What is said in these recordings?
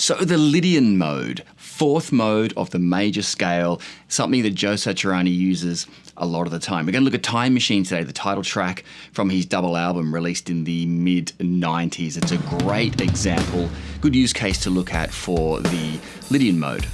So the Lydian mode, fourth mode of the major scale, something that Joe Satriani uses a lot of the time. We're going to look at Time Machine today, the title track from his double album released in the mid-90s. It's a great example, good use case to look at for the Lydian mode.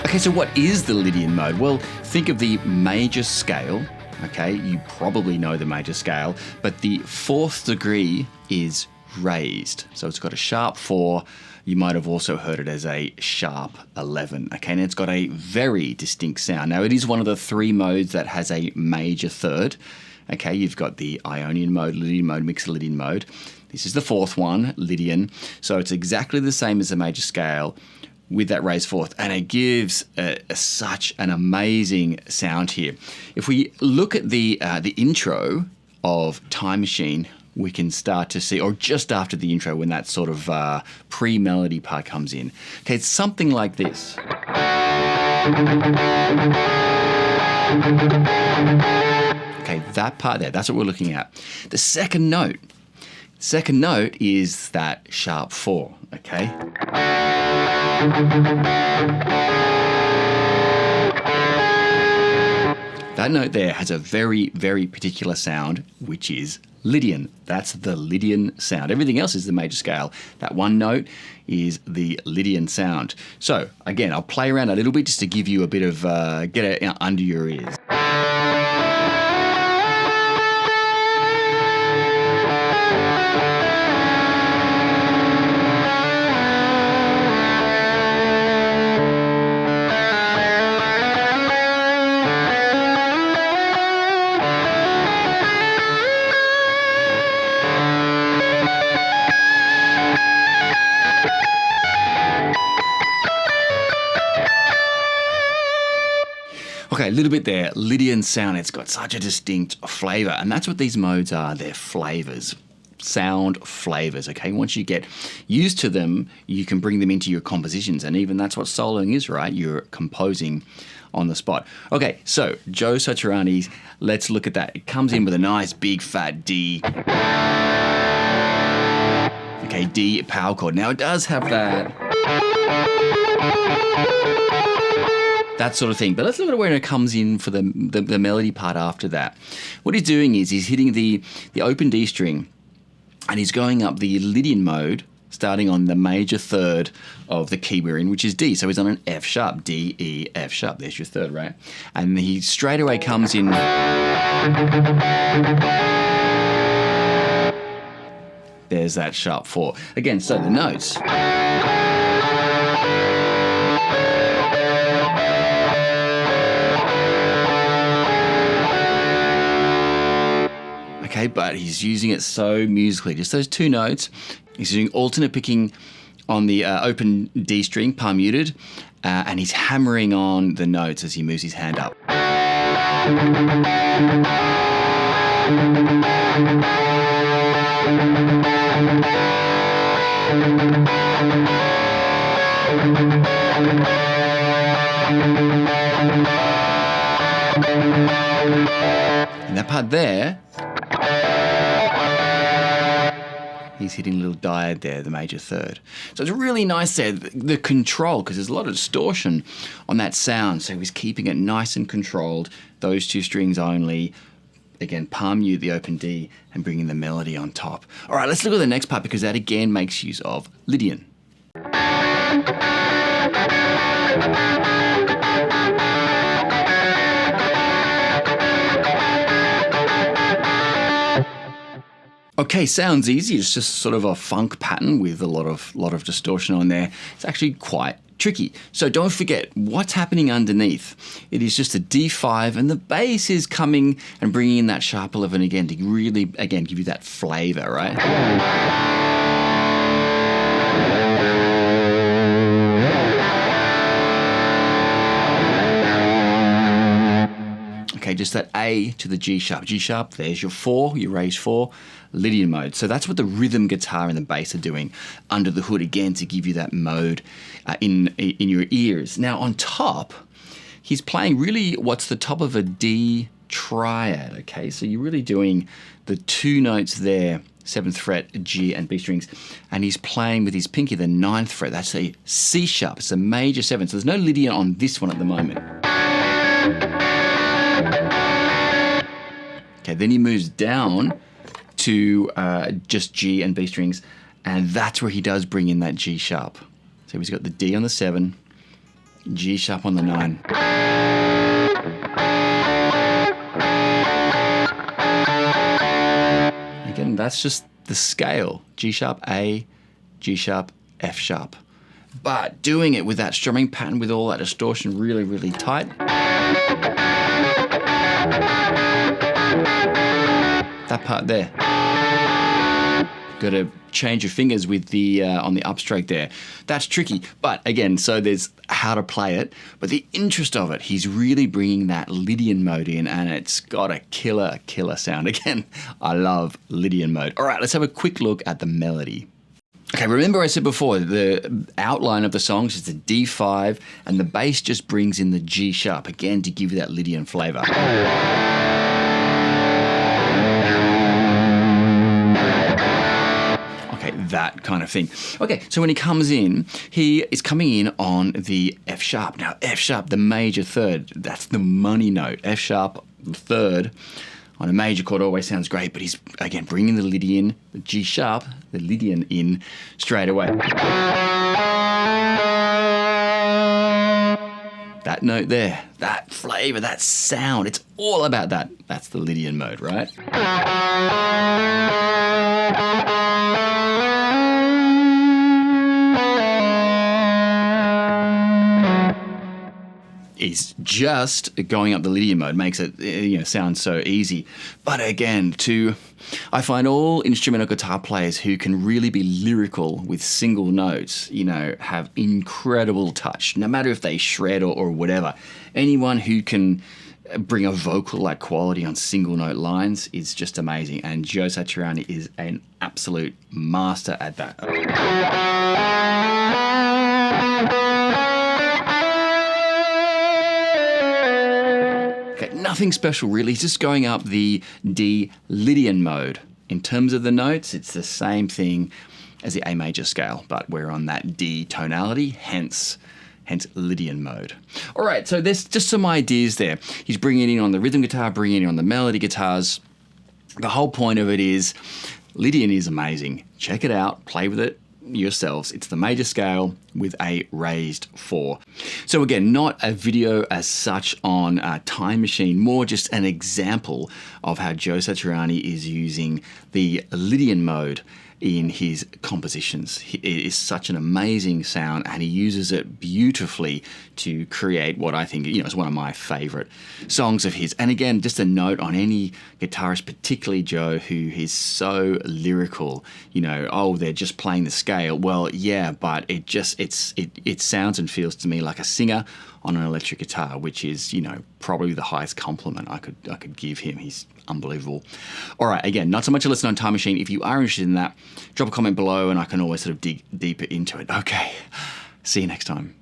Okay, so what is the Lydian mode? Well, think of the major scale, okay? You probably know the major scale, but the fourth degree is raised. So it's got a sharp 4. You might have also heard it as a sharp 11, okay? And it's got a very distinct sound. Now, it is one of the 3 modes that has a major third, okay? You've got the Ionian mode, Lydian mode, mixed Lydian mode. This is the fourth one, Lydian. So it's exactly the same as the major scale, with that raised fourth, and it gives such an amazing sound here. If we look at the intro of Time Machine, we can start to see, or just after the intro when that sort of pre-melody part comes in. Okay, it's something like this. Okay, that part there, that's what we're looking at. The second note is that sharp 4, okay? That note there has a very, very particular sound, which is Lydian. That's the Lydian sound. Everything else is the major scale. That one note is the Lydian sound. So, again, I'll play around a little bit just to give you a bit of, get it under your ears. Okay, a little bit there, Lydian sound. It's got such a distinct flavour, and that's what these modes are. They're flavours, sound flavours, okay? Once you get used to them, you can bring them into your compositions, and even that's what soloing is, right? You're composing on the spot. Okay, so Joe Satriani, let's look at that. It comes in with a nice big fat D. Okay, D power chord. Now it does have that sort of thing. But let's look at where it comes in for the melody part after that. What he's doing is he's hitting the open D string, and he's going up the Lydian mode starting on the major third of the key we're in, which is D. So he's on an F sharp, D, E, F sharp. There's your third, right? And he straight away comes in. There's that sharp 4. Again, so the notes. Okay, but he's using it so musically. Just those 2 notes. He's using alternate picking on the open D string, palm muted, and he's hammering on the notes as he moves his hand up. And that part there, he's hitting a little diode there, the major third. So it's really nice there, the control, because there's a lot of distortion on that sound. So he's keeping it nice and controlled, those 2 strings only. Again, palm mute the open D and bringing the melody on top. All right, let's look at the next part, because that again makes use of Lydian. Okay, sounds easy. It's just sort of a funk pattern with a lot of distortion on there. It's actually quite tricky. So don't forget what's happening underneath. It is just a D5, and the bass is coming and bringing in that sharp 11 again to really, again, give you that flavor, right? Okay, just that A to the G sharp. G sharp, there's your 4, you raise 4, Lydian mode. So that's what the rhythm guitar and the bass are doing under the hood, again, to give you that mode in your ears. Now on top, he's playing really what's the top of a D triad, okay? So you're really doing the 2 notes there, 7th fret, G and B strings, and he's playing with his pinky, the 9th fret. That's a C sharp, it's a major 7, so there's no Lydian on this one at the moment. Okay, then he moves down to just G and B strings, and that's where he does bring in that G sharp. So he's got the D on the 7, G sharp on the 9. Again, that's just the scale. G sharp, A, G sharp, F sharp. But doing it with that strumming pattern with all that distortion really, really tight. That part there. Got to change your fingers with the on the upstroke there. That's tricky, but again, so there's how to play it. But the interest of it, he's really bringing that Lydian mode in, and it's got a killer sound. Again, I love Lydian mode. All right, let's have a quick look at the melody. Okay, remember I said before, the outline of the songs is the D5, and the bass just brings in the G sharp, again, to give you that Lydian flavor. Okay, that kind of thing. Okay, so when he comes in, he is coming in on the F sharp. Now, F sharp, the major third, that's the money note. F sharp, third, on a major chord always sounds great, but he's, again, bringing the Lydian, the G sharp, the Lydian in straight away. That note there, that flavor, that sound, it's all about that. That's the Lydian mode, right? Is just going up the Lydian mode makes it sound so easy. But again, I find all instrumental guitar players who can really be lyrical with single notes, have incredible touch, no matter if they shred or whatever. Anyone who can bring a vocal-like quality on single note lines is just amazing. And Joe Satriani is an absolute master at that. Okay, nothing special really, he's just going up the D Lydian mode. In terms of the notes, it's the same thing as the A major scale, but we're on that D tonality, hence Lydian mode. All right, so there's just some ideas there. He's bringing it in on the rhythm guitar, bringing it in on the melody guitars. The whole point of it is Lydian is amazing. Check it out, play with it yourselves. It's the major scale with a raised 4. So again, not a video as such on Time Machine, more just an example of how Joe Satriani is using the Lydian mode in his compositions. It is such an amazing sound, and he uses it beautifully to create what I think, is one of my favorite songs of his. And again, just a note on any guitarist, particularly Joe, who is so lyrical, they're just playing the scale. Well, yeah, but it sounds and feels to me like a singer on an electric guitar, which is, probably the highest compliment I could give him. He's unbelievable. All right, again, not so much a listen on Time Machine. If you are interested in that, drop a comment below and I can always sort of dig deeper into it. Okay, see you next time.